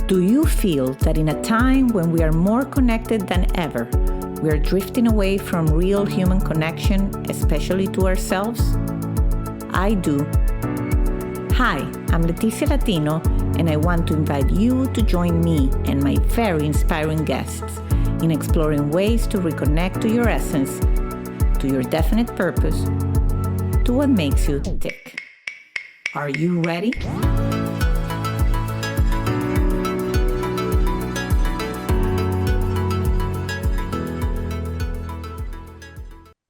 Do you feel that in a time when we are more connected than ever, we are drifting away from real human connection, especially to ourselves? I do. Hi, I'm Leticia Latino, and I want to invite you to join me and my very inspiring guests in exploring ways to reconnect to your essence, to your definite purpose, to what makes you tick. Are you ready?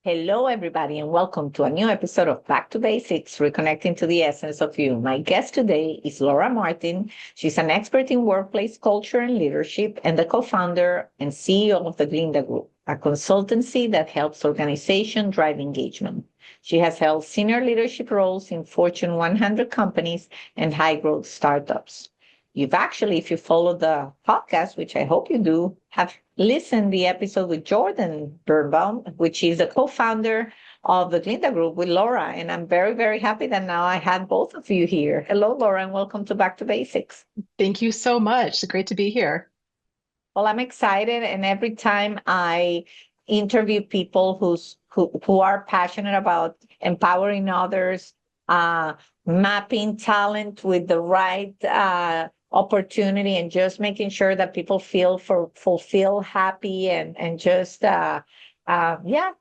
Hello, everybody, and welcome to a new episode of Back to Basics, Reconnecting to the Essence of You. My guest today is Laura Martin. She's an expert in workplace culture and leadership and the co-founder and CEO of the Glinda Group, a consultancy that helps organizations drive engagement. She has held senior leadership roles in Fortune 100 companies and high-growth startups. You've actually, if you follow the podcast, which I hope you do, have listened the episode with Jordan Birnbaum, which is the co-founder of the Glinda Group with Laura. And I'm very, very happy that now I had both of you here. Hello, Laura, and welcome to Back to Basics. Thank you so much. It's great to be here. Well, I'm excited. And every time I interview people who are passionate about empowering others, mapping talent with the right opportunity and just making sure that people feel fulfilled, happy, and just happy in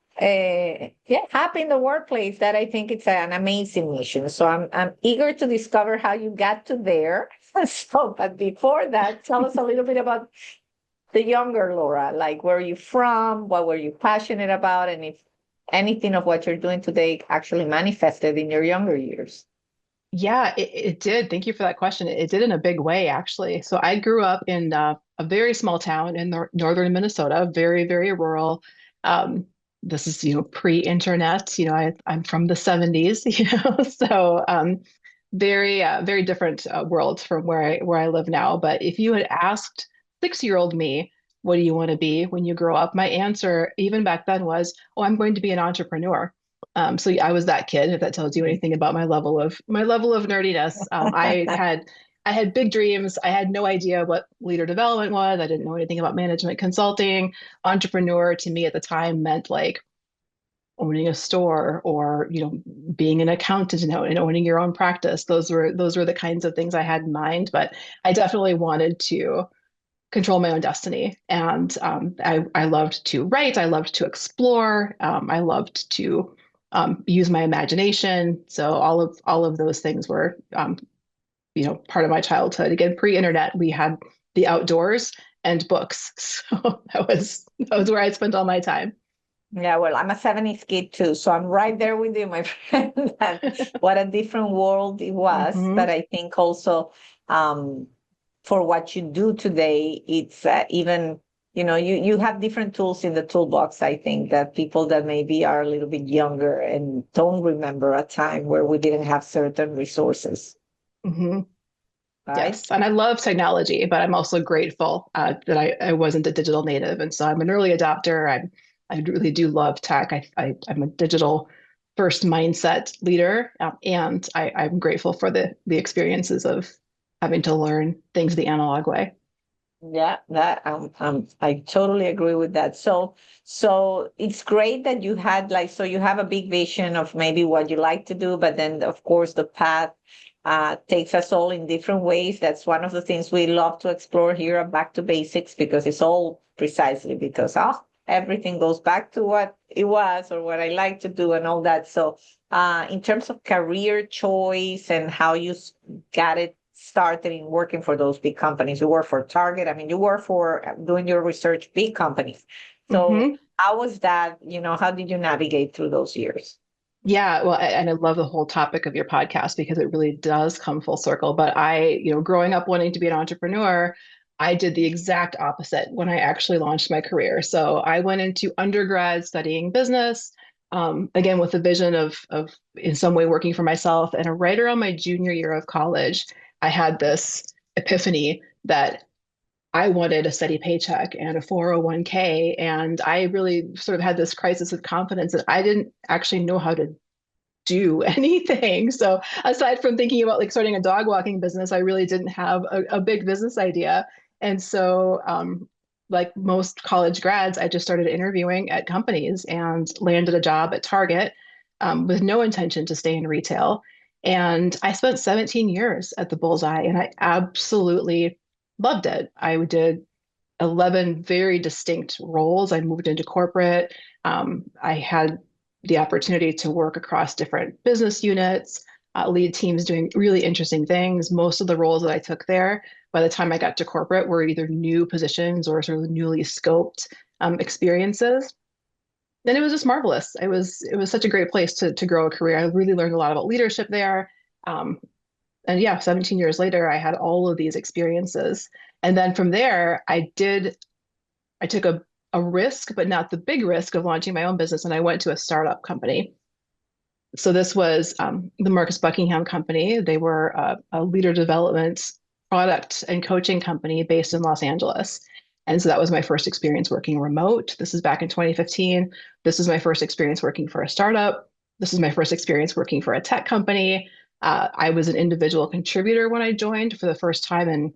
the workplace. That I think it's an amazing mission. So I'm eager to discover how you got to there. So, but before that, tell us a little bit about the younger Laura. Like, where are you from? What were you passionate about? And if anything of what you're doing today actually manifested in your younger years. Yeah, it did. Thank you for that question. It did in a big way, actually. So I grew up in a very small town in northern Minnesota, very, very rural. This is, pre-internet. I'm from the 70s, so very, very different world from where I live now. But if you had asked 6-year-old me, what do you want to be when you grow up? My answer, even back then, was, oh, I'm going to be an entrepreneur. So I was that kid, if that tells you anything about my level of nerdiness. I had big dreams. I had no idea what leader development was. I didn't know anything about management consulting. Entrepreneur to me at the time meant like owning a store or, being an accountant and owning your own practice. Those were the kinds of things I had in mind. But I definitely wanted to control my own destiny. And I loved to write. I loved to explore. I loved to use my imagination. So all of those things were, part of my childhood. Again, pre-internet, we had the outdoors and books. So that was where I spent all my time. Yeah, well, I'm a 70s kid too, so I'm right there with you, my friend. What a different world it was. Mm-hmm. But I think also for what you do today, it's even, you have different tools in the toolbox. I think that people that maybe are a little bit younger and don't remember a time where we didn't have certain resources. Mm-hmm. Right? Yes, and I love technology, but I'm also grateful that I wasn't a digital native. And so I'm an early adopter. I really do love tech. I'm a digital first mindset leader, and I'm grateful for the experiences of having to learn things the analog way. Yeah, that I totally agree with that. So it's great that you had so you have a big vision of maybe what you like to do, but then of course the path takes us all in different ways. That's one of the things we love to explore here at Back to Basics, because it's all precisely because everything goes back to what it was or what I like to do and all that. So in terms of career choice and how you got it started in working for those big companies, you work for Target. I mean, you work for doing your research, big companies. So how was that? How did you navigate through those years? Yeah, well, and I love the whole topic of your podcast because it really does come full circle. But growing up wanting to be an entrepreneur, I did the exact opposite when I actually launched my career. So I went into undergrad studying business, again, with the vision of in some way working for myself. And right around my junior year of college, I had this epiphany that I wanted a steady paycheck and a 401k. And I really sort of had this crisis of confidence that I didn't actually know how to do anything. So aside from thinking about like starting a dog walking business, I really didn't have a big business idea. And so, like most college grads, I just started interviewing at companies and landed a job at Target, with no intention to stay in retail. And I spent 17 years at the Bullseye, and I absolutely loved it. I did 11 very distinct roles. I moved into corporate. I had the opportunity to work across different business units, lead teams doing really interesting things. Most of the roles that I took there, by the time I got to corporate, were either new positions or sort of newly scoped experiences. And it was just marvelous. It was such a great place to grow a career. I really learned a lot about leadership there. Um, and yeah, 17 years later, I had all of these experiences. And then from there, I took a risk, but not the big risk of launching my own business. And I went to a startup company. So this was the Marcus Buckingham Company. They were a leader development product and coaching company based in Los Angeles. And so that was my first experience working remote. This is back in 2015. This is my first experience working for a startup. This is my first experience working for a tech company. I was an individual contributor when I joined for the first time in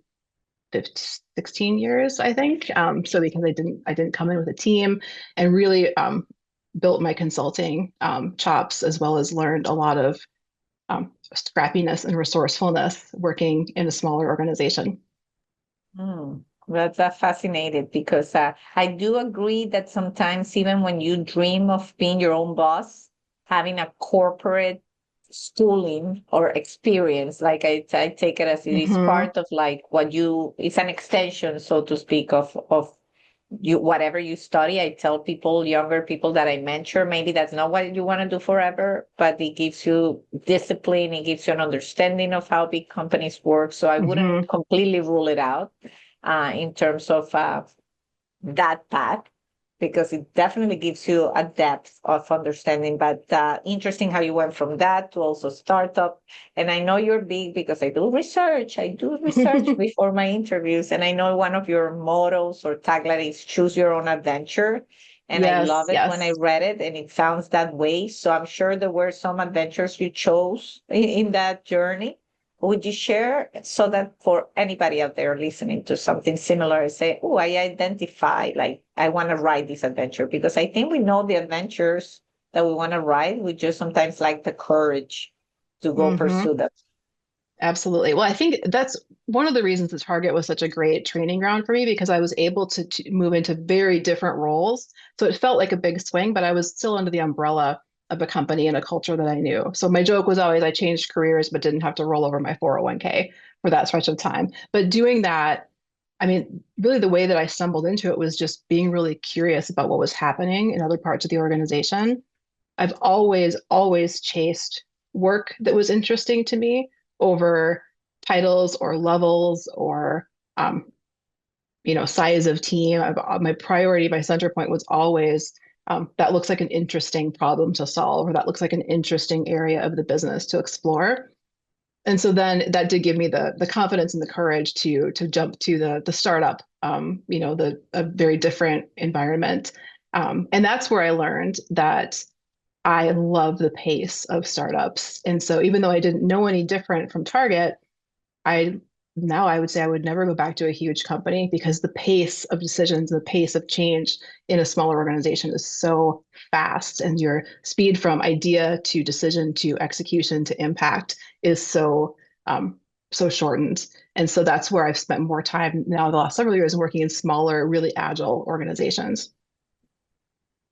16 years, I think. So because I didn't come in with a team, and really built my consulting chops, as well as learned a lot of scrappiness and resourcefulness working in a smaller organization. That's fascinating because I do agree that sometimes even when you dream of being your own boss, having a corporate schooling or experience, like I take it as it is Hmm. part of like what you, it's an extension, so to speak, of you, whatever you study. I tell people, younger people that I mentor, maybe that's not what you want to do forever, but it gives you discipline, it gives you an understanding of how big companies work. So I Hmm. wouldn't completely rule it out in terms of that path, because it definitely gives you a depth of understanding. But interesting how you went from that to also startup. And I know you're big because I do research. I do research before my interviews. And I know one of your mottos or tagline is choose your own adventure. And I Yes, love it when I yes. read it, and it sounds that way. So I'm sure there were some adventures you chose in that journey. Would you share so that for anybody out there listening to something similar, say, oh, I identify, like, I want to ride this adventure? Because I think we know the adventures that we want to ride. We just sometimes like the courage to go Hmm. pursue them. Absolutely. Well, I think that's one of the reasons the Target was such a great training ground for me, because I was able to move into very different roles. So it felt like a big swing, but I was still under the umbrella of a company and a culture that I knew. So my joke was always I changed careers, but didn't have to roll over my 401k for that stretch of time. But doing that, I mean, really the way that I stumbled into it was just being really curious about what was happening in other parts of the organization. I've always chased work that was interesting to me over titles or levels or size of team. My priority, my center point was always that looks like an interesting problem to solve, or that looks like an interesting area of the business to explore. And so then that did give me the confidence and the courage to jump to the startup, the a very different environment. And that's where I learned that I love the pace of startups. And so even though I didn't know any different from Target, I now I would say I would never go back to a huge company, because the pace of decisions, the pace of change in a smaller organization is so fast, and your speed from idea to decision to execution to impact is so shortened. And so that's where I've spent more time now the last several years working in smaller, really agile organizations.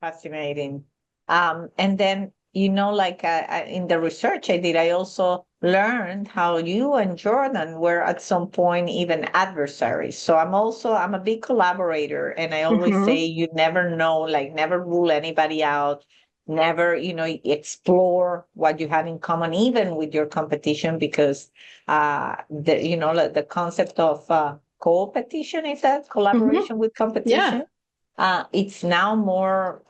Fascinating. And then, like in the research I did, I also learned how you and Jordan were at some point even adversaries. So I'm a big collaborator, and I always say Hmm. you never know, like never rule anybody out, never, explore what you have in common, even with your competition, because like the concept of co-petition, is that Hmm. collaboration with Yeah. competition? It's now more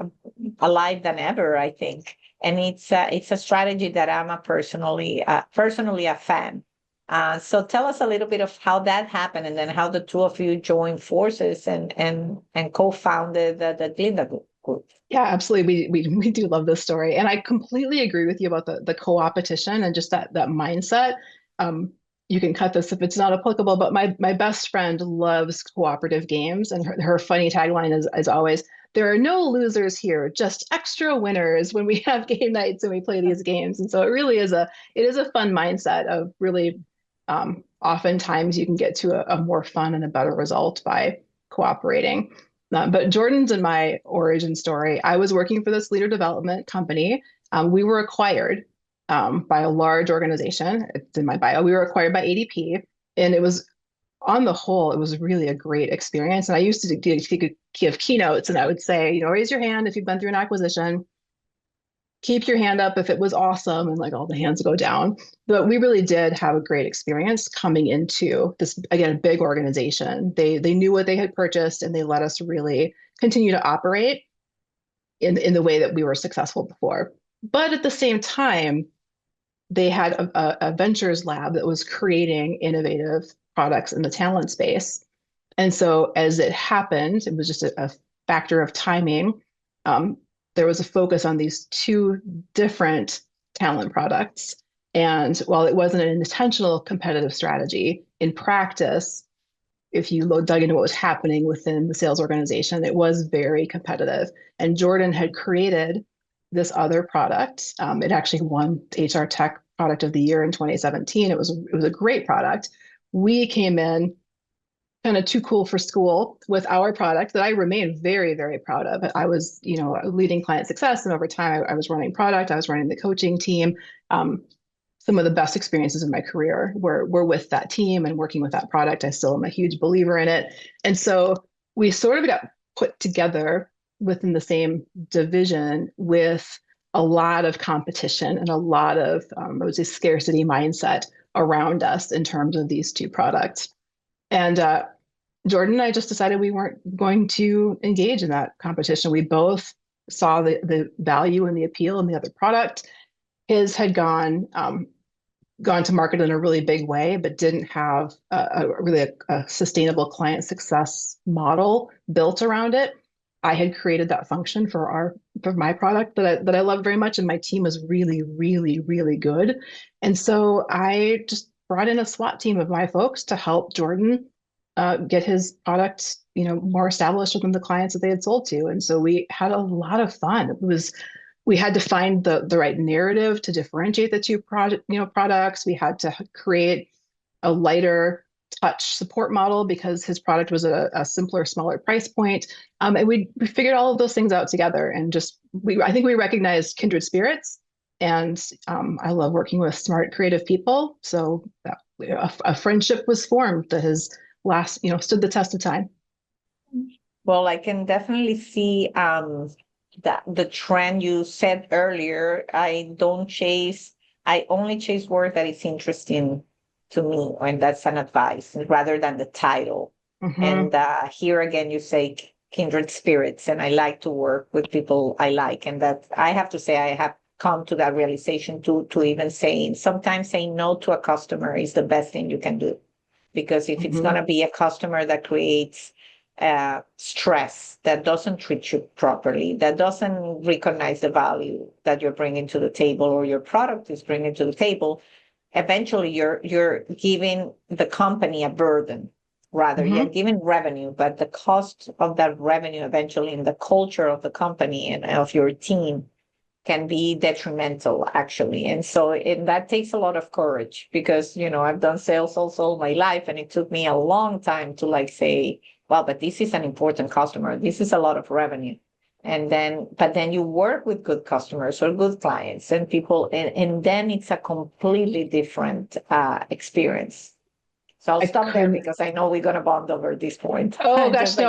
alive than ever, I think, and it's a strategy that I'm a personally a fan. So tell us a little bit of how that happened, and then how the two of you joined forces and co-founded the Glinda Group. Good. Yeah, absolutely. We do love this story. And I completely agree with you about the co-opetition and just that mindset. Um, you can cut this if it's not applicable, but my best friend loves cooperative games, and her funny tagline is always, there are no losers here, just extra winners when we have game nights and we play these games. And so it really is a fun mindset of really oftentimes you can get to a more fun and a better result by cooperating. But Jordan's and my origin story, I was working for this leader development company. We were acquired by a large organization. It's in my bio. We were acquired by ADP, and it was, on the whole, it was really a great experience. And I used to give keynotes, and I would say, raise your hand if you've been through an acquisition. Keep your hand up if it was awesome, and like all the hands go down. But we really did have a great experience coming into this, again, a big organization. They knew what they had purchased, and they let us really continue to operate in the way that we were successful before. But at the same time, they had a ventures lab that was creating innovative products in the talent space. And so as it happened, it was just a factor of timing. There was a focus on these two different talent products. And while it wasn't an intentional competitive strategy, in practice, if you dug into what was happening within the sales organization, it was very competitive. And Jordan had created this other product. It actually won HR Tech Product of the Year in 2017. It was a great product. We came in kind of too cool for school with our product that I remain very, very proud of. I was, leading client success, and over time, I was running product. I was running the coaching team. Some of the best experiences in my career were with that team and working with that product. I still am a huge believer in it. And so we sort of got put together within the same division with a lot of competition and a lot of, I would say, scarcity mindset around us in terms of these two products. And Jordan and I just decided we weren't going to engage in that competition. We both saw the value and the appeal in the other product. His had gone to market in a really big way, but didn't have really a sustainable client success model built around it. I had created that function for my product that I love very much, and my team was really, really, really good. And so I just brought in a SWAT team of my folks to help Jordan get his product, more established within the clients that they had sold to. And so we had a lot of fun. We had to find the right narrative to differentiate the two products. We had to create a lighter touch support model because his product was a simpler, smaller price point. And we figured all of those things out together, and I think we recognized kindred spirits. And I love working with smart, creative people. So a friendship was formed that has stood the test of time. Well, I can definitely see that the trend you said earlier. I only chase work that is interesting to me, and that's an advice rather than the title. Mm-hmm. And here again, you say kindred spirits, and I like to work with people I like. And that, I have to say, I have come to that realization to even sometimes saying no to a customer is the best thing you can do. Because if it's going to be a customer that creates stress, that doesn't treat you properly, that doesn't recognize the value that you're bringing to the table or your product is bringing to the table, eventually you're giving the company a burden. Rather, you're giving revenue, but the cost of that revenue eventually in the culture of the company and of your team can be detrimental, actually. And so that takes a lot of courage, because, I've done sales also all my life, and it took me a long time to say, well, but this is an important customer. This is a lot of revenue. But then you work with good customers or good clients and people, and then it's a completely different experience. So I'll stop there because I know we're going to bond over this point. Oh gosh, no,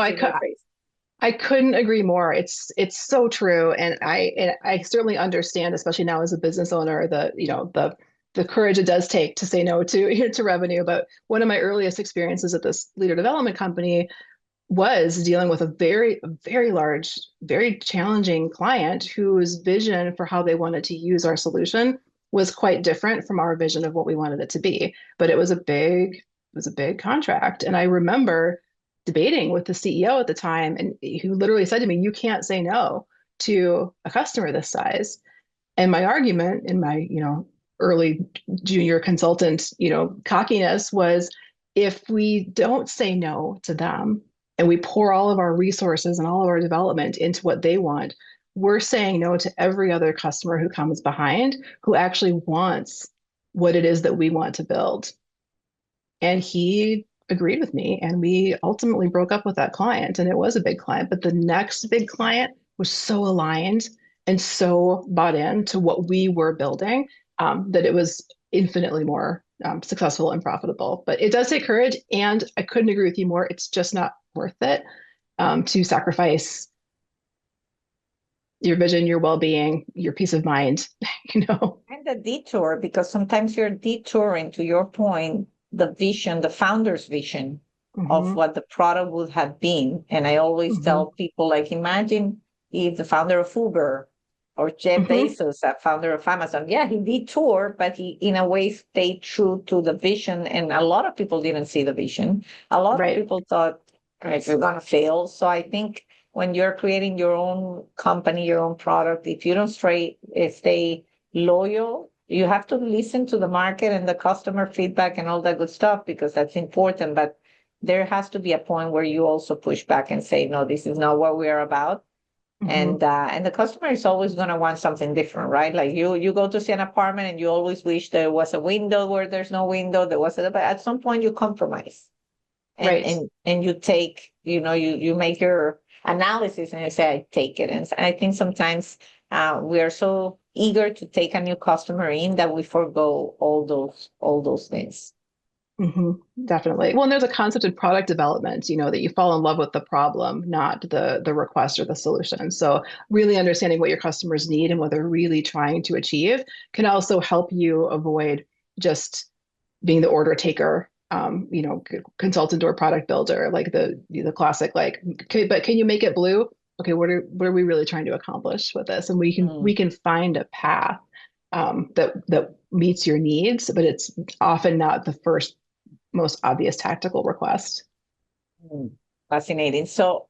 I couldn't agree more. It's so true, and I certainly understand, especially now as a business owner, the courage it does take to say no to revenue. But one of my earliest experiences at this leader development company was dealing with a very, very large, very challenging client whose vision for how they wanted to use our solution was quite different from our vision of what we wanted it to be. But it was a big contract, and I remember debating with the CEO at the time, and who literally said to me, "You can't say no to a customer this size." And my argument in my, early junior consultant, cockiness was, if we don't say no to them and we pour all of our resources and all of our development into what they want, we're saying no to every other customer who comes behind who actually wants what it is that we want to build. And he agreed with me, and we ultimately broke up with that client. And it was a big client, but the next big client was so aligned and so bought into what we were building, that it was infinitely more successful and profitable. But it does take courage, and I couldn't agree with you more. It's just not worth it to sacrifice your vision, your well-being, your peace of mind, you know. And the detour, because sometimes you're detouring, to your point, the vision, the founder's vision of Mm-hmm. what the product would have been. And I always Mm-hmm. tell people, like, imagine if the founder of Uber or Jeff Mm-hmm. Bezos, the founder of Amazon, yeah, he detoured, but he, in a way, stayed true to the vision. And a lot of people didn't see the vision. A lot of Right. people thought, right, you're going to fail. So I think when you're creating your own company, your own product, if you don't stay loyal, you have to listen to the market and the customer feedback and all that good stuff, because that's important. But there has to be a point where you also push back and say, no, this is not what we are about. Mm-hmm. And the customer is always going to want something different, right? Like you go to see an apartment and you always wish there was a window where there's no window. But at some point you compromise, and Right. and you take, you make your analysis and you say, I take it. And I think sometimes we are so eager to take a new customer in that we forego all those things. Hmm. Definitely. Well, and there's a concept in product development, that you fall in love with the problem, not the request or the solution. So really understanding what your customers need and what they're really trying to achieve can also help you avoid just being the order taker, consultant or product builder, like the classic, like, okay, but can you make it blue? Okay, what are we really trying to accomplish with this? And we can Mm. we can find a path that meets your needs, but it's often not the first most obvious tactical request. Mm. Fascinating. So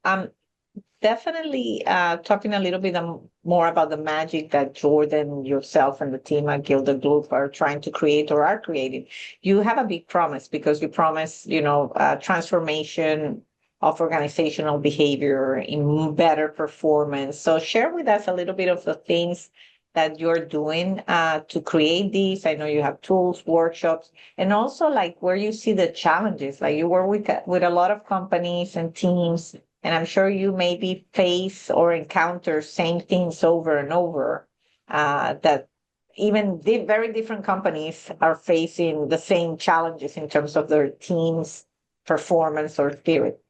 definitely talking a little bit more about the magic that Jordan, yourself, and the team at Gilder Group are trying to create or are creating. You have a big promise, because you promise, transformation of organizational behavior in better performance. So share with us a little bit of the things that you're doing to create these. I know you have tools, workshops, and also like where you see the challenges. Like you work with a lot of companies and teams, and I'm sure you maybe face or encounter same things over and over, that even very different companies are facing the same challenges in terms of their team's performance or spirit.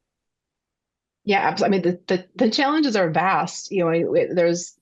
Yeah, absolutely. I mean, the challenges are vast. There's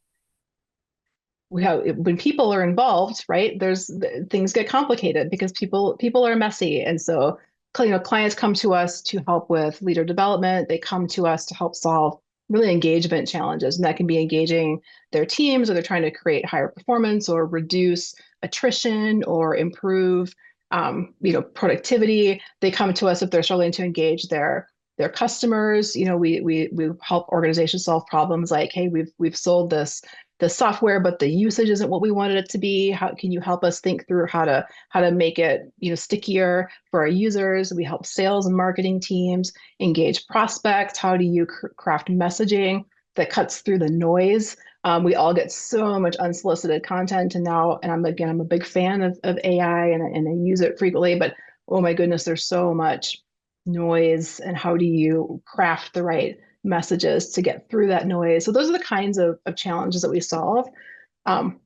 we have when people are involved, right? There's things get complicated because people are messy, and so clients come to us to help with leader development. They come to us to help solve really engagement challenges, and that can be engaging their teams, or they're trying to create higher performance or reduce attrition or improve, productivity. They come to us if they're struggling to engage their customers. We help organizations solve problems like, hey, we've sold the software, but the usage isn't what we wanted it to be. How can you help us think through how to make it, stickier for our users? We help sales and marketing teams engage prospects. How do you craft messaging that cuts through the noise? We all get so much unsolicited content, and I'm a big fan of AI, and I use it frequently. But oh my goodness, there's so much noise, and how do you craft the right messages to get through that noise? So those are the kinds of challenges that we solve.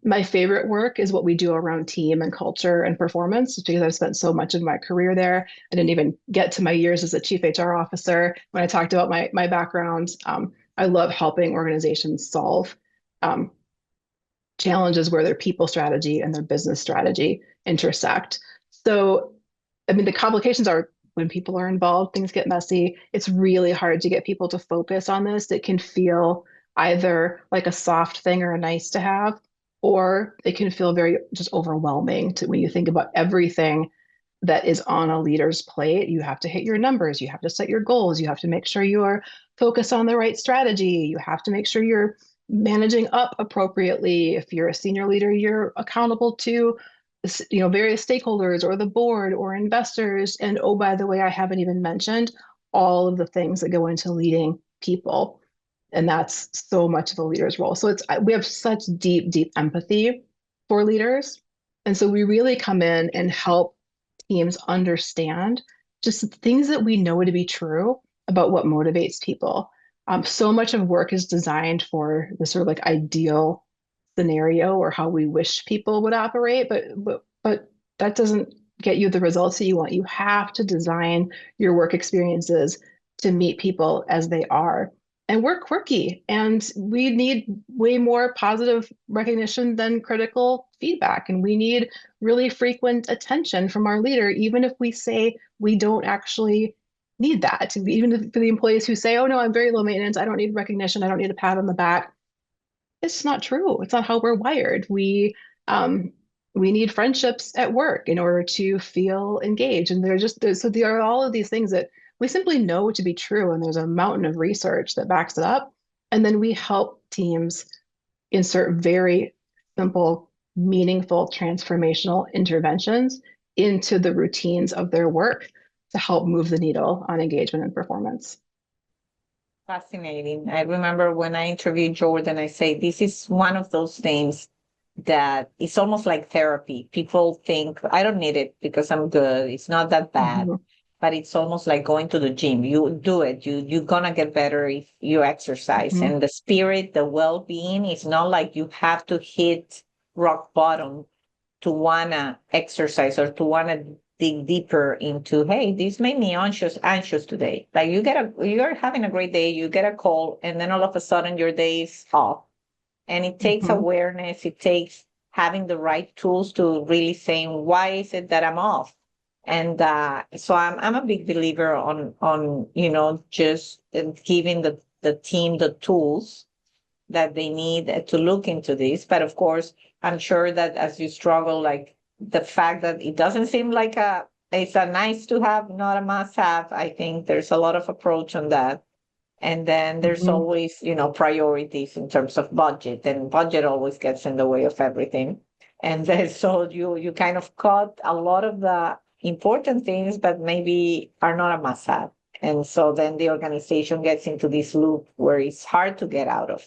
My favorite work is what we do around team and culture and performance, because I've spent so much of my career there. I didn't even get to my years as a chief HR officer when I talked about my background. I love helping organizations solve um, challenges where their people strategy and their business strategy intersect. So, I mean, the complications are when people are involved, things get messy. It's really hard to get people to focus on this. It can feel either like a soft thing or a nice to have, or it can feel very just overwhelming to when you think about everything that is on a leader's plate. You have to hit your numbers. You have to set your goals. You have to make sure you are focused on the right strategy. You have to make sure you're managing up appropriately. If you're a senior leader, you're accountable to, various stakeholders or the board or investors. And oh, by the way, I haven't even mentioned all of the things that go into leading people. And that's so much of the leader's role. So we have such deep, deep empathy for leaders. And so we really come in and help teams understand just things that we know to be true about what motivates people. So much of work is designed for the sort of like ideal scenario or how we wish people would operate, but that doesn't get you the results that you want. You have to design your work experiences to meet people as they are. And we're quirky, and we need way more positive recognition than critical feedback. And we need really frequent attention from our leader, even if we say we don't actually need that. Even for the employees who say, oh no, I'm very low maintenance, I don't need recognition, I don't need a pat on the back. It's not true. It's not how we're wired. We need friendships at work in order to feel engaged. And so there are all of these things that we simply know to be true. And there's a mountain of research that backs it up. And then we help teams insert very simple, meaningful, transformational interventions into the routines of their work to help move the needle on engagement and performance. Fascinating. I remember when I interviewed Jordan, I say, this is one of those things that it's almost like therapy. People think, I don't need it because I'm good. It's not that bad. Mm-hmm. But it's almost like going to the gym. You do it. You're gonna get better if you exercise. Mm-hmm. And the spirit, the well-being, it's not like you have to hit rock bottom to wanna exercise or to wanna dig deeper into, hey, this made me anxious today. Like you're having a great day, you get a call, and then all of a sudden your day is off. And it takes Mm-hmm. awareness, it takes having the right tools to really saying, why is it that I'm off? And so I'm a big believer on just giving the team the tools that they need to look into this. But of course, I'm sure that as you struggle, like the fact that it doesn't seem like it's a nice to have, not a must have. I think there's a lot of approach on that. And then there's Mm-hmm. always, priorities in terms of budget, and budget always gets in the way of everything. And then so you kind of cut a lot of the important things, but maybe are not a must have. And so then the organization gets into this loop where it's hard to get out of.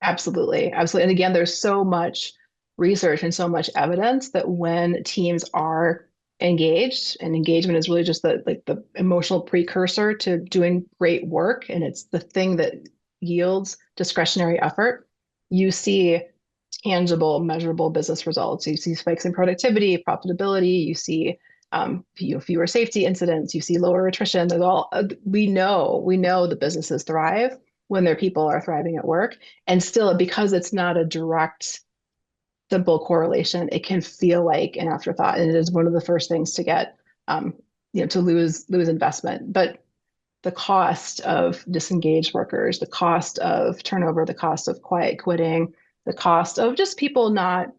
Absolutely. Absolutely. And again, there's so much research and so much evidence that when teams are engaged, and engagement is really just the emotional precursor to doing great work, and it's the thing that yields discretionary effort, you see tangible, measurable business results. You see spikes in productivity, profitability, you see fewer safety incidents, you see lower attrition. There's all we know the businesses thrive when their people are thriving at work. And still, because it's not a direct, simple correlation, it can feel like an afterthought. And it is one of the first things to get, to lose investment. But the cost of disengaged workers, the cost of turnover, the cost of quiet quitting, the cost of just people not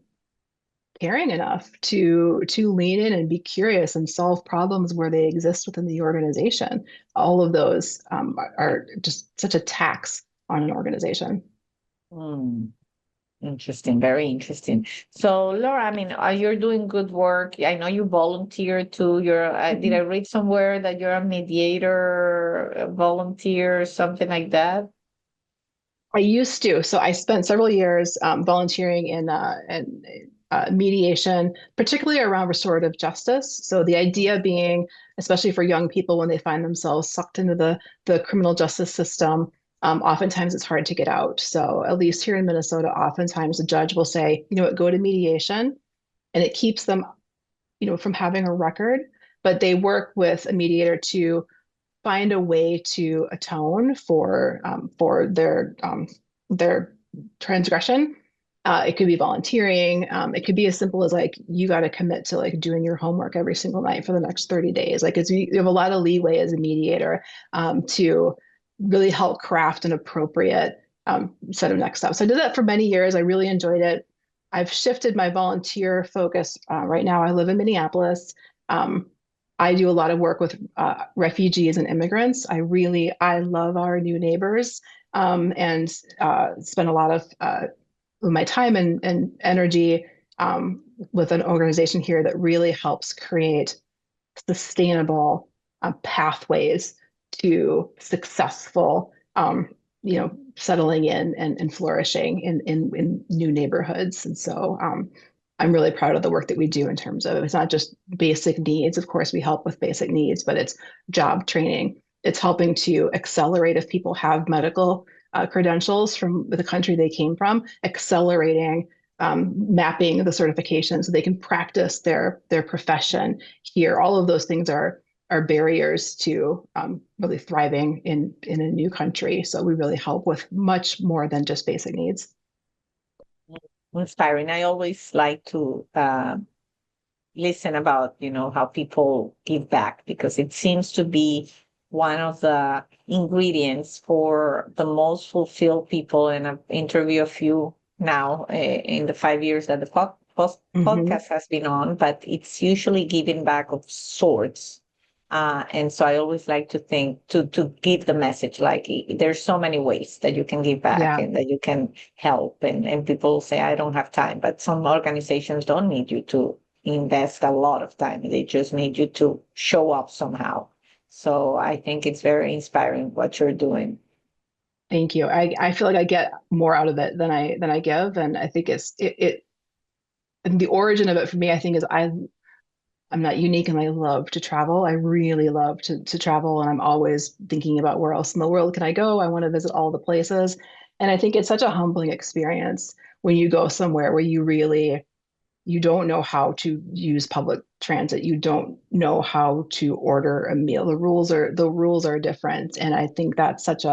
caring enough to lean in and be curious and solve problems where they exist within the organization. All of those are just such a tax on an organization. Hmm. Interesting, very interesting. So, Laura, I mean, you're doing good work. I know you volunteer too. Did I read somewhere that you're a mediator, a volunteer, something like that? I used to. So I spent several years volunteering in mediation, particularly around restorative justice. So the idea being, especially for young people when they find themselves sucked into the criminal justice system, oftentimes it's hard to get out. So at least here in Minnesota, oftentimes the judge will say, you know what, go to mediation, and it keeps them, from having a record. But they work with a mediator to find a way to atone for their transgression. It could be volunteering. It could be as simple as like you got to commit to like doing your homework every single night for the next 30 days. Like you have a lot of leeway as a mediator to really help craft an appropriate set of next steps. So I did that for many years. I really enjoyed it. I've shifted my volunteer focus. Right now, I live in Minneapolis. I do a lot of work with refugees and immigrants. I love our new neighbors, and spend a lot of my time and energy with an organization here that really helps create sustainable pathways to successful, settling in and flourishing in new neighborhoods. And so I'm really proud of the work that we do in terms of it's not just basic needs. Of course, we help with basic needs, but it's job training. It's helping to accelerate if people have medical credentials from the country they came from, accelerating mapping the certification so they can practice their profession here. All of those things are barriers to really thriving in a new country. So we really help with much more than just basic needs. Inspiring. I always like to listen about, how people give back because it seems to be one of the ingredients for the most fulfilled people. And I've interviewed a few now in the 5 years that the Mm-hmm. podcast has been on, but it's usually giving back of sorts. And so I always like to think to give the message like there's so many ways that you can give back Yeah, and that you can help. And people say, I don't have time, but some organizations don't need you to invest a lot of time. They just need you to show up somehow. So I think it's very inspiring what you're doing. thank you. I feel like I get more out of it than I give, and I think it and the origin of it for me. I think is I'm not unique and I love to travel. I really love to travel, and I'm always thinking about where else in the world can I go? I want to visit all the places. And I think it's such a humbling experience when you go somewhere where you don't know how to use public transit. You don't know how to order a meal. The rules are different. And I think it's such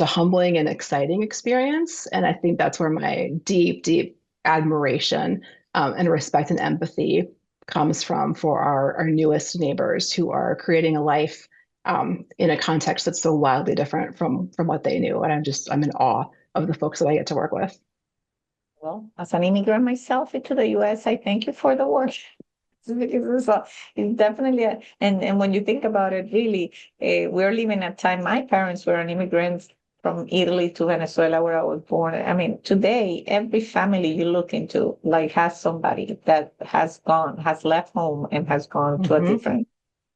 a humbling and exciting experience. And I think that's where my deep, deep admiration and respect and empathy comes from for our newest neighbors who are creating a life in a context that's so wildly different from what they knew. And I'm in awe of the folks that I get to work with. Well, as an immigrant myself into the US, I thank you for the work. Because it's definitely and when you think about it, really, we're living a time. My parents were an immigrants from Italy to Venezuela, where I was born. I mean, today every family you look into like has somebody that has left home and has gone to a Hmm. different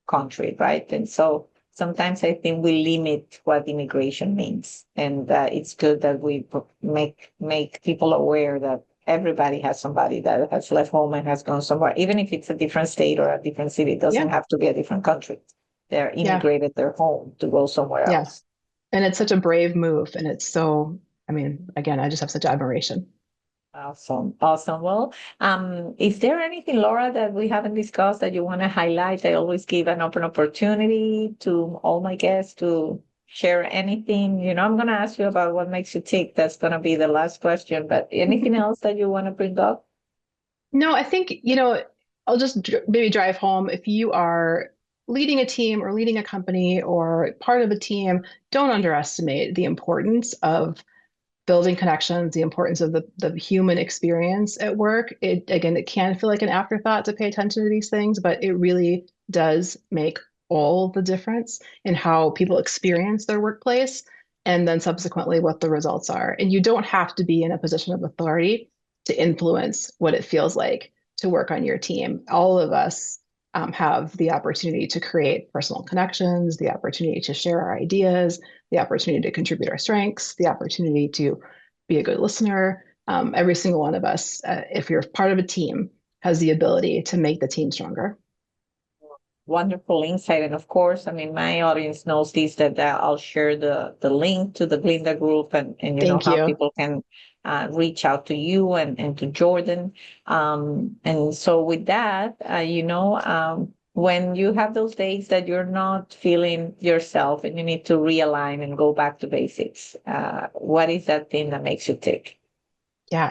country, right? And so sometimes I think we limit what immigration means, and it's good that we make people aware that everybody has somebody that has left home and has gone somewhere, even if it's a different state or a different city. It doesn't Yeah, have to be a different country. They're yeah, immigrated their home to go somewhere yeah. else. And it's such a brave move. And it's so, I mean, again, I just have such admiration. Awesome. Awesome. Well, is there anything, Laura, that we haven't discussed that you want to highlight? I always give an open opportunity to all my guests to share anything. I'm going to ask you about what makes you tick. That's going to be the last question, but anything else that you want to bring up? No, I think, I'll just maybe drive home. If you are leading a team or leading a company or part of a team, don't underestimate the importance of building connections, the importance of the human experience at work. It can feel like an afterthought to pay attention to these things, but it really does make all the difference in how people experience their workplace and then subsequently what the results are. And you don't have to be in a position of authority to influence what it feels like to work on your team. All of us have the opportunity to create personal connections, the opportunity to share our ideas, the opportunity to contribute our strengths, the opportunity to be a good listener. Every single one of us, if you're part of a team, has the ability to make the team stronger. Wonderful insight. And of course, I mean, my audience knows this, that I'll share the link to the Glinda group and Thank how you. people can reach out to you and to Jordan. And so with that, when you have those days that you're not feeling yourself and you need to realign and go back to basics, what is that thing that makes you tick? Yeah,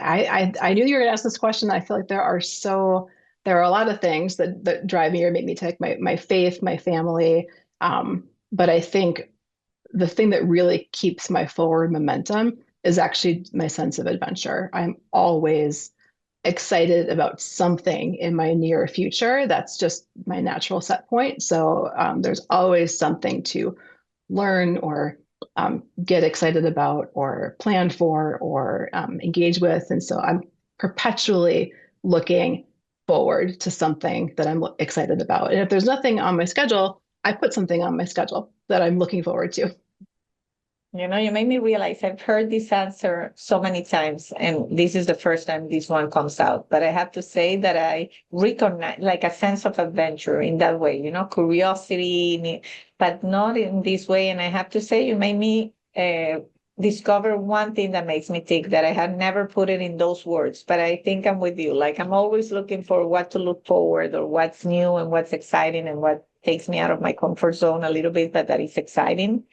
I knew you were going to ask this question. I feel like there are a lot of things that drive me or make me tick. My faith, my family, but I think the thing that really keeps my forward momentum is actually my sense of adventure. I'm always excited about something in my near future. That's just my natural set point. So there's always something to learn or get excited about or plan for or engage with. And so I'm perpetually looking forward to something that I'm excited about. And if there's nothing on my schedule, I put something on my schedule that I'm looking forward to. You know, you made me realize I've heard this answer so many times, and this is the first time this one comes out. But I have to say that I recognize like a sense of adventure in that way, you know, curiosity, but not in this way. And I have to say, you made me discover one thing that makes me think that I had never put it in those words. But I think I'm with you. Like I'm always looking for what to look forward or what's new and what's exciting and what takes me out of my comfort zone a little bit, but that is exciting.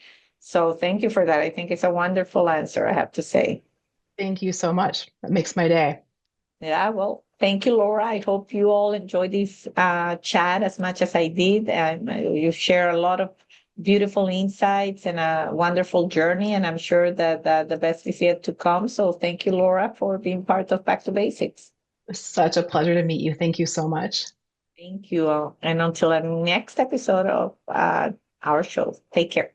So thank you for that. I think it's a wonderful answer, I have to say. Thank you so much. That makes my day. Yeah, well, thank you, Laura. I hope you all enjoyed this chat as much as I did. You share a lot of beautiful insights and a wonderful journey, and I'm sure that the best is yet to come. So thank you, Laura, for being part of Back to Basics. Such a pleasure to meet you. Thank you so much. Thank you. And until the next episode of our show, take care.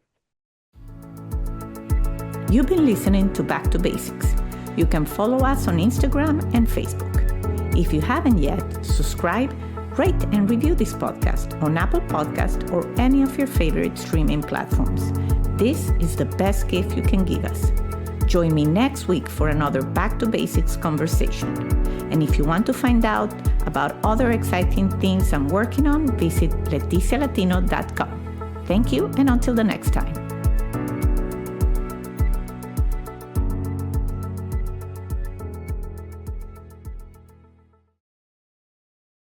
You've been listening to Back to Basics. You can follow us on Instagram and Facebook. If you haven't yet, subscribe, rate, and review this podcast on Apple Podcast or any of your favorite streaming platforms. This is the best gift you can give us. Join me next week for another Back to Basics conversation. And if you want to find out about other exciting things I'm working on, visit leticialatino.com. Thank you, and until the next time.